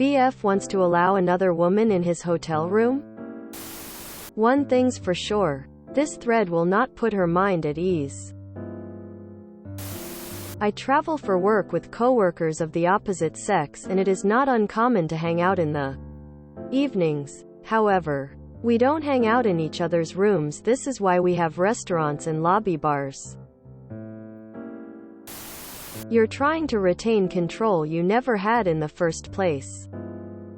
BF wants to allow another woman in his hotel room? One thing's for sure. This thread will not put her mind at ease. I travel for work with coworkers of the opposite sex, and it is not uncommon to hang out in the evenings. However, we don't hang out in each other's rooms. This is why we have restaurants and lobby bars. You're trying to retain control you never had in the first place.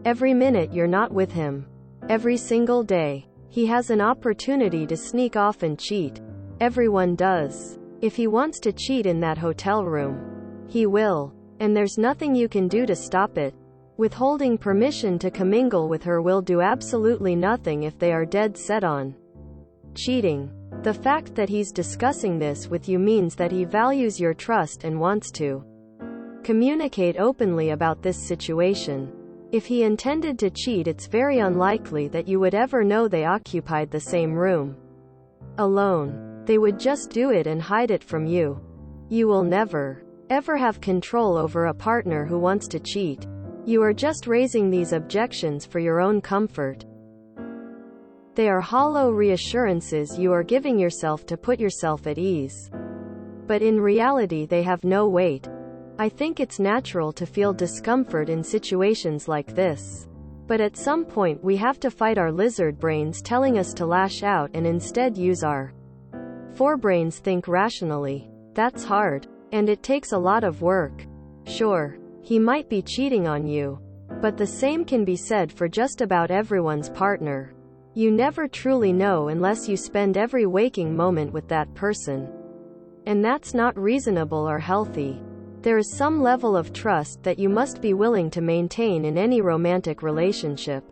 Every minute you're not with him. Every single day. He has an opportunity to sneak off and cheat. Everyone does. If he wants to cheat in that hotel room, he will. And there's nothing you can do to stop it. Withholding permission to commingle with her will do absolutely nothing if they are dead set on cheating. The fact that he's discussing this with you means that he values your trust and wants to communicate openly about this situation. If he intended to cheat, it's very unlikely that you would ever know they occupied the same room alone. They would just do it and hide it from you. You will never, ever have control over a partner who wants to cheat. You are just raising these objections for your own comfort. They are hollow reassurances you are giving yourself to put yourself at ease. But in reality they have no weight. I think it's natural to feel discomfort in situations like this. But at some point we have to fight our lizard brains telling us to lash out and instead use our forebrains think rationally. That's hard. And it takes a lot of work. Sure, he might be cheating on you. But the same can be said for just about everyone's partner. You never truly know unless you spend every waking moment with that person. And that's not reasonable or healthy. There is some level of trust that you must be willing to maintain in any romantic relationship.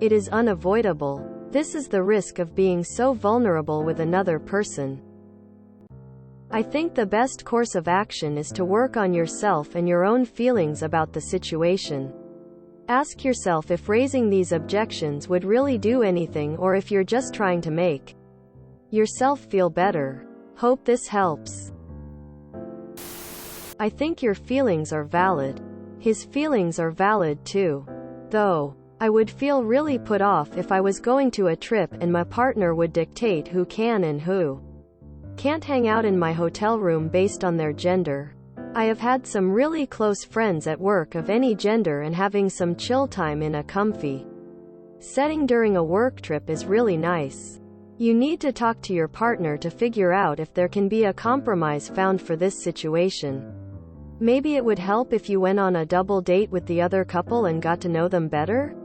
It is unavoidable. This is the risk of being so vulnerable with another person. I think the best course of action is to work on yourself and your own feelings about the situation. Ask yourself if raising these objections would really do anything or if you're just trying to make yourself feel better. Hope this helps. I think your feelings are valid. His feelings are valid too. Though, I would feel really put off if I was going to a trip and my partner would dictate who can and who can't hang out in my hotel room based on their gender. I have had some really close friends at work of any gender, and having some chill time in a comfy setting during a work trip is really nice. You need to talk to your partner to figure out if there can be a compromise found for this situation. Maybe it would help if you went on a double date with the other couple and got to know them better.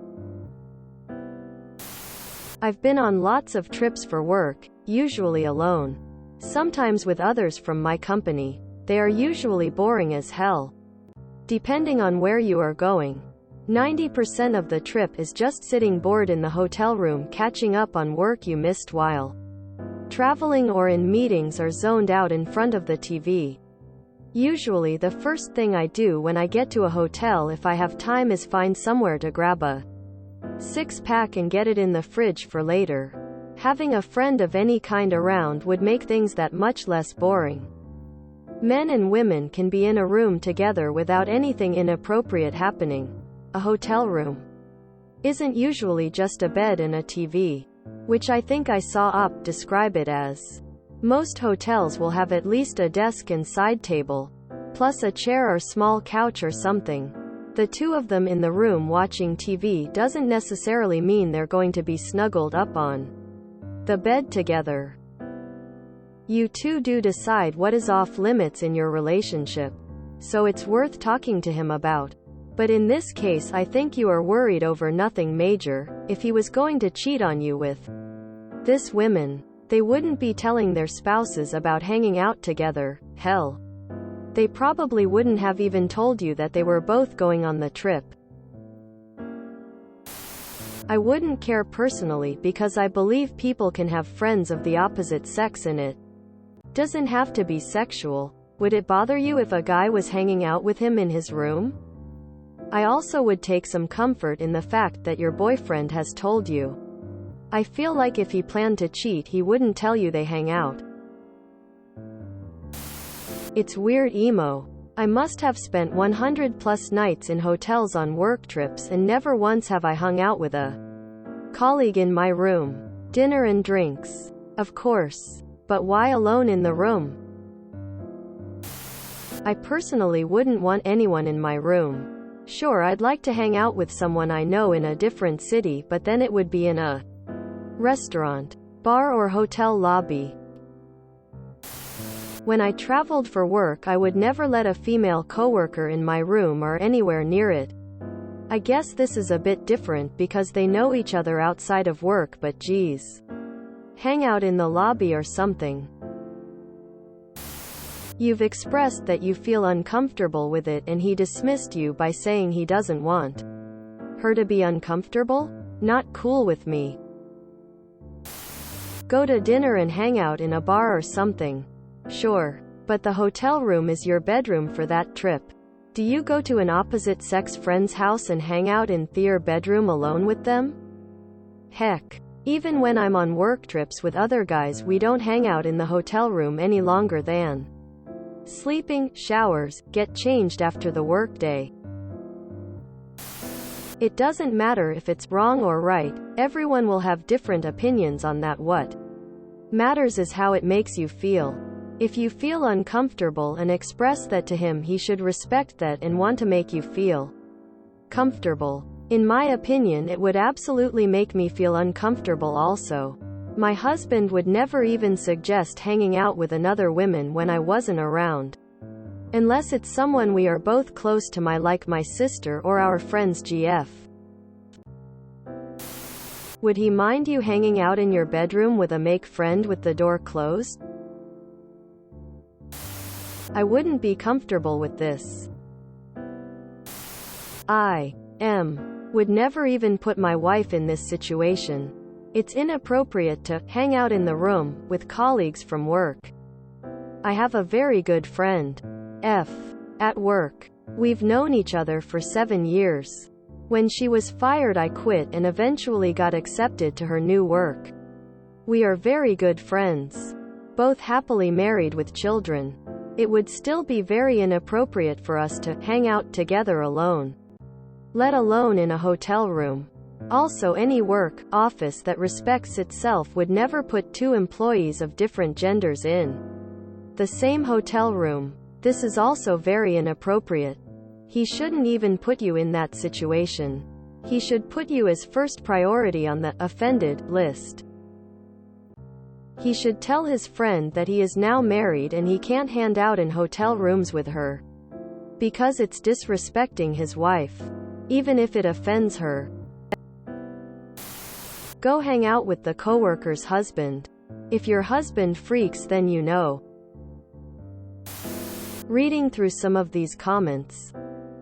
I've been on lots of trips for work, usually alone. Sometimes with others from my company. They are usually boring as hell. Depending on where you are going. 90% of the trip is just sitting bored in the hotel room catching up on work you missed while traveling or in meetings or zoned out in front of the TV. Usually the first thing I do when I get to a hotel if I have time is find somewhere to grab a six-pack and get it in the fridge for later. Having a friend of any kind around would make things that much less boring. Men and women can be in a room together without anything inappropriate happening. A hotel room isn't usually just a bed and a TV, which I think I saw Up describe it as. Most hotels will have at least a desk and side table, plus a chair or small couch or something. The two of them in the room watching TV doesn't necessarily mean they're going to be snuggled up on the bed together. You two do decide what is off limits in your relationship, so it's worth talking to him about. But in this case I think you are worried over nothing major. If he was going to cheat on you with this woman, they wouldn't be telling their spouses about hanging out together. Hell, they probably wouldn't have even told you that they were both going on the trip. I wouldn't care personally because I believe people can have friends of the opposite sex and it doesn't have to be sexual. Would it bother you if a guy was hanging out with him in his room? I also would take some comfort in the fact that your boyfriend has told you. I feel like if he planned to cheat he wouldn't tell you they hang out. It's weird emo. I must have spent 100 plus nights in hotels on work trips, and never once have I hung out with a colleague in my room. Dinner and drinks. Of course. But why alone in the room? I personally wouldn't want anyone in my room. Sure, I'd like to hang out with someone I know in a different city, but then it would be in a restaurant, bar, or hotel lobby. When I traveled for work, I would never let a female coworker in my room or anywhere near it. I guess this is a bit different because they know each other outside of work, but geez. Hang out in the lobby or something. You've expressed that you feel uncomfortable with it, and he dismissed you by saying he doesn't want her to be uncomfortable? Not cool with me. Go to dinner and hang out in a bar or something. Sure. But the hotel room is your bedroom for that trip. Do you go to an opposite-sex friend's house and hang out in their bedroom alone with them? Heck. Even when I'm on work trips with other guys, we don't hang out in the hotel room any longer than sleeping, showers, get changed after the workday. It doesn't matter if it's wrong or right, everyone will have different opinions on that. What matters is how it makes you feel. If you feel uncomfortable and express that to him, he should respect that and want to make you feel comfortable. In my opinion, it would absolutely make me feel uncomfortable also. My husband would never even suggest hanging out with another woman when I wasn't around. Unless it's someone we are both close to, like my sister or our friends GF. Would he mind you hanging out in your bedroom with a make friend with the door closed? I wouldn't be comfortable with this. I would never even put my wife in this situation. It's inappropriate to hang out in the room with colleagues from work. I have a very good friend, at work. We've known each other for 7 years. When she was fired, I quit and eventually got accepted to her new work. We are very good friends, both happily married with children. It would still be very inappropriate for us to hang out together alone, let alone in a hotel room. Also, any work office that respects itself would never put two employees of different genders in the same hotel room. This is also very inappropriate. He shouldn't even put you in that situation. He should put you as first priority on the offended list. He should tell his friend that he is now married and he can't hang out in hotel rooms with her, because it's disrespecting his wife, even if it offends her. Go hang out with the coworker's husband. If your husband freaks, then you know. Reading through some of these comments,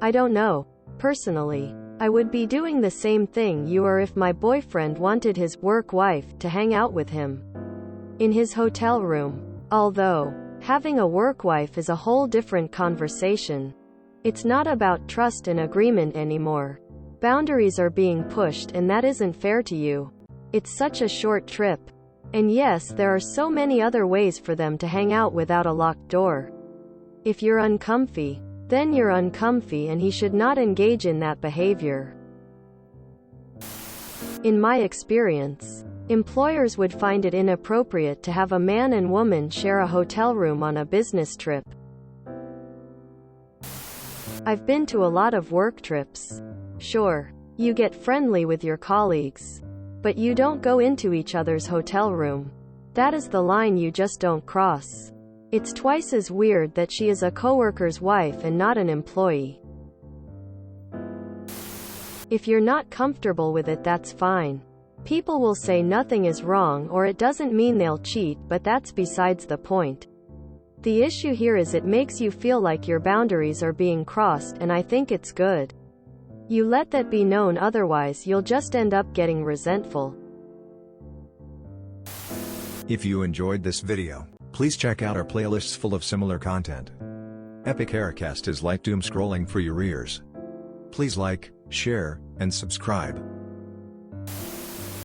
I don't know. Personally, I would be doing the same thing you are if my boyfriend wanted his work wife to hang out with him in his hotel room. Although, having a work wife is a whole different conversation. It's not about trust and agreement anymore. Boundaries are being pushed, and that isn't fair to you. It's such a short trip. And yes, there are so many other ways for them to hang out without a locked door. If you're uncomfy, then you're uncomfy, and he should not engage in that behavior. In my experience, employers would find it inappropriate to have a man and woman share a hotel room on a business trip. I've been to a lot of work trips. Sure, you get friendly with your colleagues, but you don't go into each other's hotel room. That is the line you just don't cross. It's twice as weird that she is a coworker's wife and not an employee. If you're not comfortable with it, that's fine. People will say nothing is wrong, or it doesn't mean they'll cheat, but that's besides the point. The issue here is it makes you feel like your boundaries are being crossed, and I think it's good you let that be known, otherwise you'll just end up getting resentful. If you enjoyed this video, please check out our playlists full of similar content. Epic Aircast is like doom scrolling for your ears. Please like, share, and subscribe.